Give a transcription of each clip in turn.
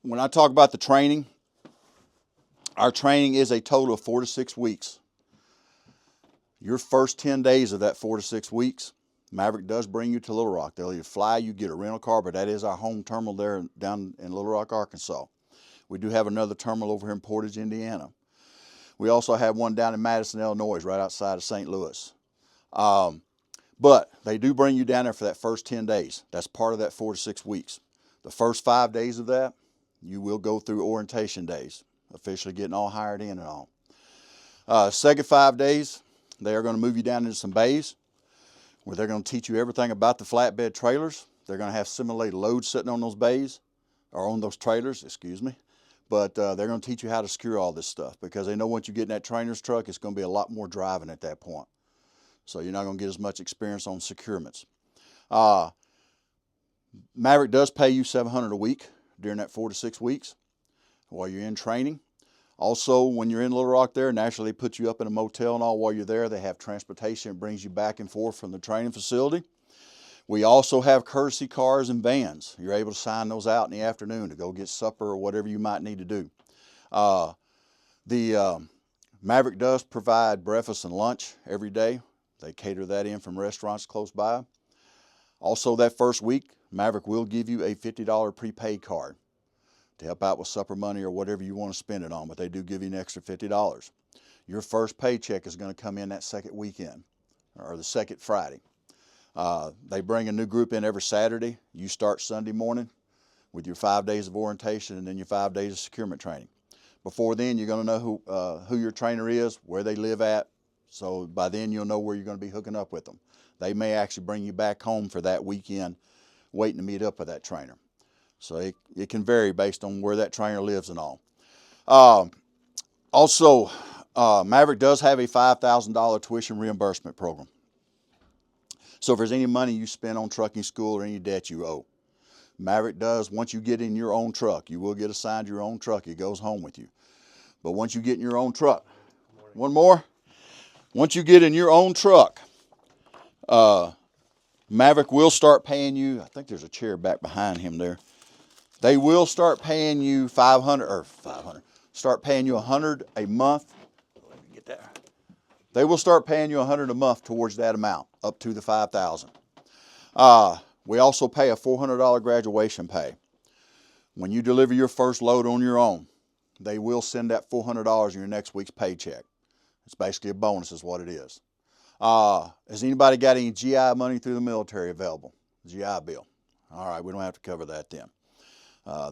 when I talk about the training, our training is a total of 4 to 6 weeks. Your first 10 days of that 4 to 6 weeks, Maverick does bring you to Little Rock. They'll either fly you, get a rental car, but that is our home terminal there down in Little Rock, Arkansas. We do have another terminal over here in Portage, Indiana. We also have one down in Madison, Illinois, right outside of St. Louis. But they do bring you down there for that first 10 days. That's part of that 4 to 6 weeks. The first 5 days of that, you will go through orientation days, officially getting all hired in and all. Second 5 days, they are going to move you down into some bays where they're going to teach you everything about the flatbed trailers. They're going to have simulated loads sitting on those bays, or on those trailers, excuse me. But they're going to teach you how to secure all this stuff, because they know once you get in that trainer's truck, it's going to be a lot more driving at that point. So you're not going to get as much experience on securements. Maverick does pay you $700 a week during that 4 to 6 weeks while you're in training. Also, when you're in Little Rock there, naturally they put you up in a motel and all while you're there. They have transportation that brings you back and forth from the training facility. We also have courtesy cars and vans. You're able to sign those out in the afternoon to go get supper or whatever you might need to do. Maverick does provide breakfast and lunch every day. They cater that in from restaurants close by. Also, that first week, Maverick will give you a $50 prepaid card to help out with supper money or whatever you want to spend it on, but they do give you an extra $50. Your first paycheck is going to come in that second weekend, or the second Friday. They bring a new group in every Saturday. You start Sunday morning with your 5 days of orientation and then your 5 days of securement training. Before then, you're going to know who your trainer is, where they live at, so by then you'll know where you're going to be hooking up with them. They may actually bring you back home for that weekend, waiting to meet up with that trainer. So it can vary based on where that trainer lives and all. Also, Maverick does have a $5,000 tuition reimbursement program. So if there's any money you spend on trucking school or any debt you owe, Maverick does, once you get in your own truck, you will get assigned your own truck. It goes home with you. But once you get in your own truck, one more. Once you get in your own truck, Maverick will start paying you, I think there's a chair back behind him there. They will start paying you start paying you $100 a month. Let me get that. They will start paying you $100 a month towards that amount, up to the $5,000. We also pay a $400 graduation pay. When you deliver your first load on your own, they will send that $400 in your next week's paycheck. It's basically a bonus is what it is. Has anybody got any GI money through the military available? GI Bill. All right, we don't have to cover that then.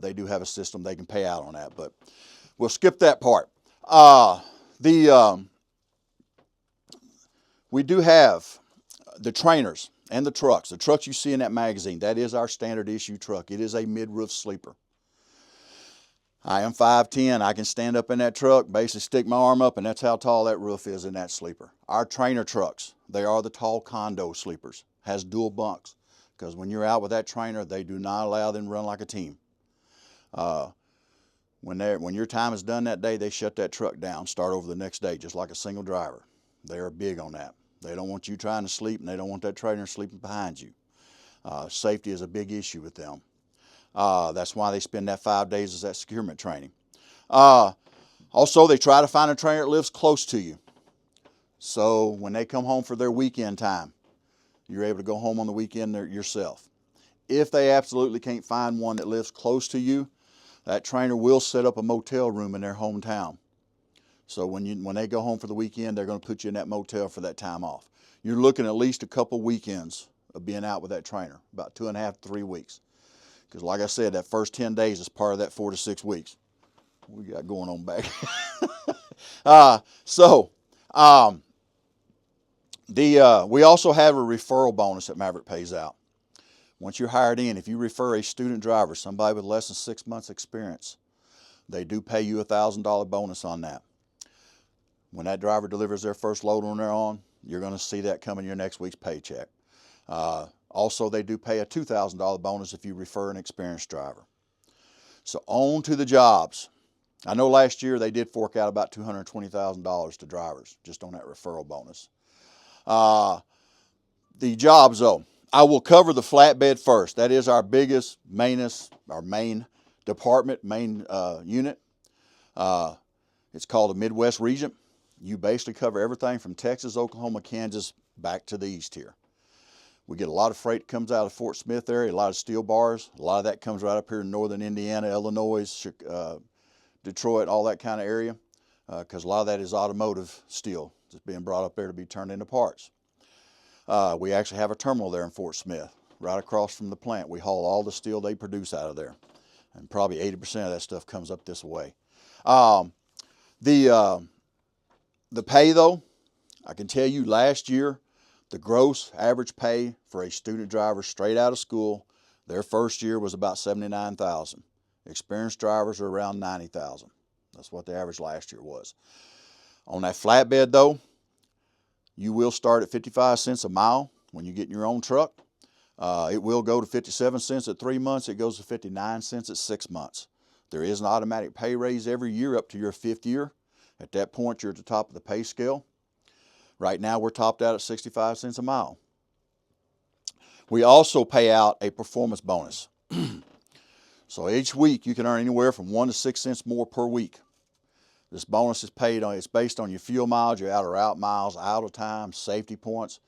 They do have a system they can pay out on that, but we'll skip that part. We do have the trainers and the trucks. The trucks you see in that magazine, that is our standard issue truck. It is a mid-roof sleeper. I am 5'10". I can stand up in that truck, basically stick my arm up, and that's how tall that roof is in that sleeper. Our trainer trucks, they are the tall condo sleepers. Has dual bunks, because when you're out with that trainer, they do not allow them to run like a team. When your time is done that day, they shut that truck down, start over the next day, just like a single driver. They are big on that. They don't want you trying to sleep, and they don't want that trainer sleeping behind you. Safety is a big issue with them. That's why they spend that 5 days as that securement training. Also, they try to find a trainer that lives close to you. So when they come home for their weekend time, you're able to go home on the weekend yourself. If they absolutely can't find one that lives close to you, that trainer will set up a motel room in their hometown. So when they go home for the weekend, they're going to put you in that motel for that time off. You're looking at least a couple weekends of being out with that trainer, about 2.5 to 3 weeks. Because like I said, that first 10 days is part of that 4 to 6 weeks. What we got going on back? We also have a referral bonus that Maverick pays out. Once you're hired in, if you refer a student driver, somebody with less than 6 months experience, they do pay you a $1,000 bonus on that. When that driver delivers their first load on their own, you're going to see that come in your next week's paycheck. Also, they do pay a $2,000 bonus if you refer an experienced driver. So on to the jobs. I know last year they did fork out about $220,000 to drivers just on that referral bonus. The jobs though, I will cover the flatbed first. That is our main department, main unit. It's called the Midwest Region. You basically cover everything from Texas, Oklahoma, Kansas, back to the east here. We get a lot of freight that comes out of Fort Smith area, a lot of steel bars. A lot of that comes right up here in northern Indiana, Illinois, Detroit, all that kind of area, because a lot of that is automotive steel that's being brought up there to be turned into parts. We actually have a terminal there in Fort Smith, right across from the plant. We haul all the steel they produce out of there, and probably 80% of that stuff comes up this way. The pay, though, I can tell you last year, the gross average pay for a student driver straight out of school, their first year was about $79,000. Experienced drivers are around $90,000. That's what the average last year was. On that flatbed, though, you will start at 55 cents a mile when you get in your own truck. It will go to 57 cents at 3 months. It goes to 59 cents at 6 months. There is an automatic pay raise every year up to your 5th year. At that point, you're at the top of the pay scale. Right now, we're topped out at 65 cents a mile. We also pay out a performance bonus. So each week, you can earn anywhere from 1 to 6 cents more per week. This bonus is it's based on your fuel mileage, your out or out miles, idle time, safety points.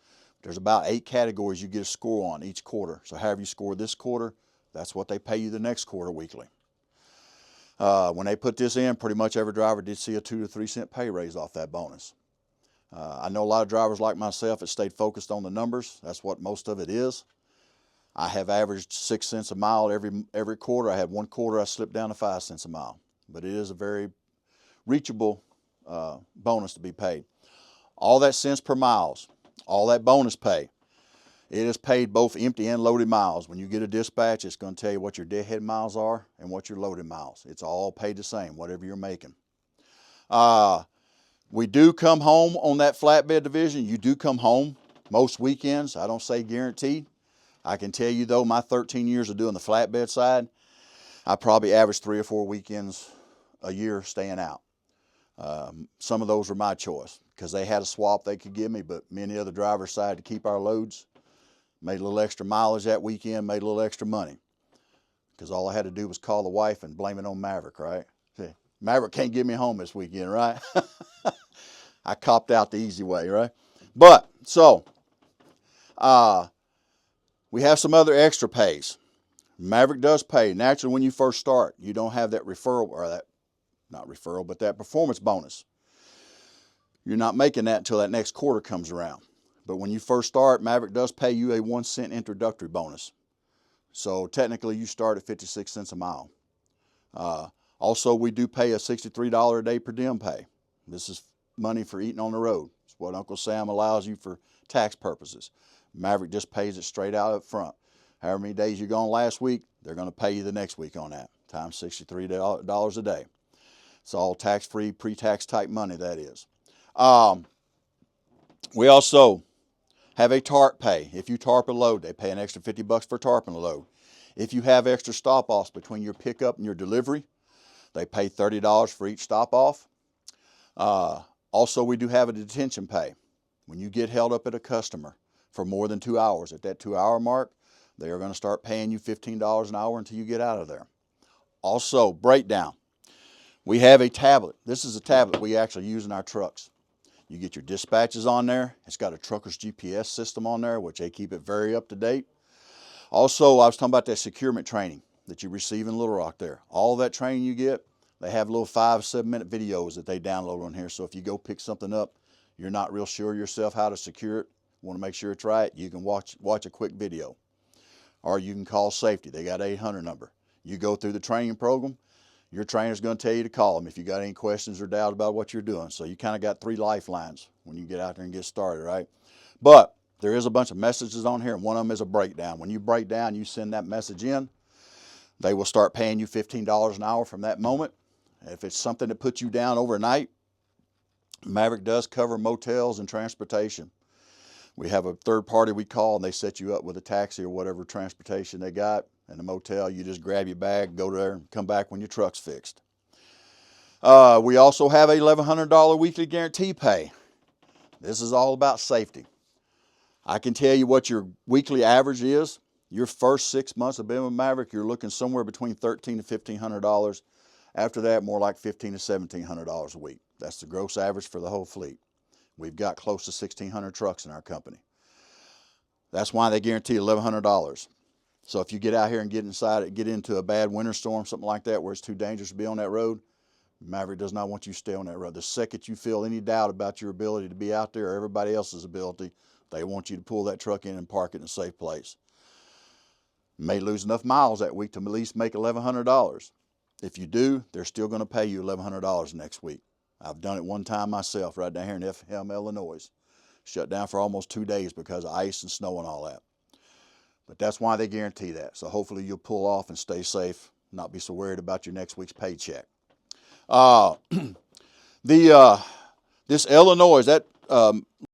There's about 8 categories you get a score on each quarter. So however you score this quarter, that's what they pay you the next quarter weekly. When they put this in, pretty much every driver did see a 2 to 3 cent pay raise off that bonus. I know a lot of drivers like myself that stayed focused on the numbers. That's what most of it is. I have averaged 6 cents a mile every quarter. I had one quarter I slipped down to 5 cents a mile. But it is a very reachable bonus to be paid. All that cents per miles, all that bonus pay, it is paid both empty and loaded miles. When you get a dispatch, it's going to tell you what your deadhead miles are and what your loaded miles. It's all paid the same, whatever you're making. We do come home on that flatbed division. You do come home most weekends. I don't say guaranteed. I can tell you, though, my 13 years of doing the flatbed side, I probably averaged 3 or 4 weekends a year staying out. Some of those were my choice because they had a swap they could give me, but me and the other drivers decided to keep our loads. Made a little extra mileage that weekend, made a little extra money. Because all I had to do was call the wife and blame it on Maverick, right? See, Maverick can't get me home this weekend, right? I copped out the easy way, right? But, so, we have some other extra pays. Maverick does pay. Naturally, when you first start, you don't have that referral, or that, not referral, but that performance bonus. You're not making that until that next quarter comes around. But when you first start, Maverick does pay you a 1 cent introductory bonus. So technically, you start at 56 cents a mile. Also, we do pay a $63 a day per diem pay. This is money for eating on the road. It's what Uncle Sam allows you for tax purposes. Maverick just pays it straight out up front. However many days you're gone last week, they're going to pay you the next week on that, times $63 a day. It's all tax-free, pre-tax type money, that is. We also have a tarp pay. If you tarp a load, they pay an extra $50 for tarping a load. If you have extra stop-offs between your pickup and your delivery, they pay $30 for each stop-off. Also, we do have a detention pay. When you get held up at a customer for more than 2 hours, at that 2-hour mark, they are going to start paying you $15 an hour until you get out of there. Also, breakdown. We have a tablet. This is a tablet we actually use in our trucks. You get your dispatches on there. It's got a trucker's GPS system on there, which they keep it very up to date. Also, I was talking about that securement training that you receive in Little Rock there. All that training you get, they have little 5-7 minute videos that they download on here. So if you go pick something up, you're not real sure yourself how to secure it, want to make sure it's right, you can watch a quick video. Or you can call safety. They got an 800 number. You go through the training program, your trainer's going to tell you to call them if you got any questions or doubt about what you're doing. So you kind of got 3 lifelines when you get out there and get started, right? But there is a bunch of messages on here, and one of them is a breakdown. When you break down, you send that message in. They will start paying you $15 an hour from that moment. If it's something that puts you down overnight, Maverick does cover motels and transportation. We have a third party we call, and they set you up with a taxi or whatever transportation they got. In the motel, you just grab your bag, go there, and come back when your truck's fixed. We also have a $1,100 weekly guarantee pay. This is all about safety. I can tell you what your weekly average is. Your first 6 months of being with Maverick, you're looking somewhere between $1,300 to $1,500. After that, more like $1,500 to $1,700 a week. That's the gross average for the whole fleet. We've got close to 1,600 trucks in our company. That's why they guarantee $1,100. So if you get out here and get into a bad winter storm, something like that, where it's too dangerous to be on that road, Maverick does not want you to stay on that road. The second you feel any doubt about your ability to be out there or everybody else's ability, they want you to pull that truck in and park it in a safe place. You may lose enough miles that week to at least make $1,100. If you do, they're still going to pay you $1,100 next week. I've done it one time myself right down here in Effingham, Illinois. Shut down for almost 2 days because of ice and snow and all that. But that's why they guarantee that. So hopefully you'll pull off and stay safe, not be so worried about your next week's paycheck. This Illinois, that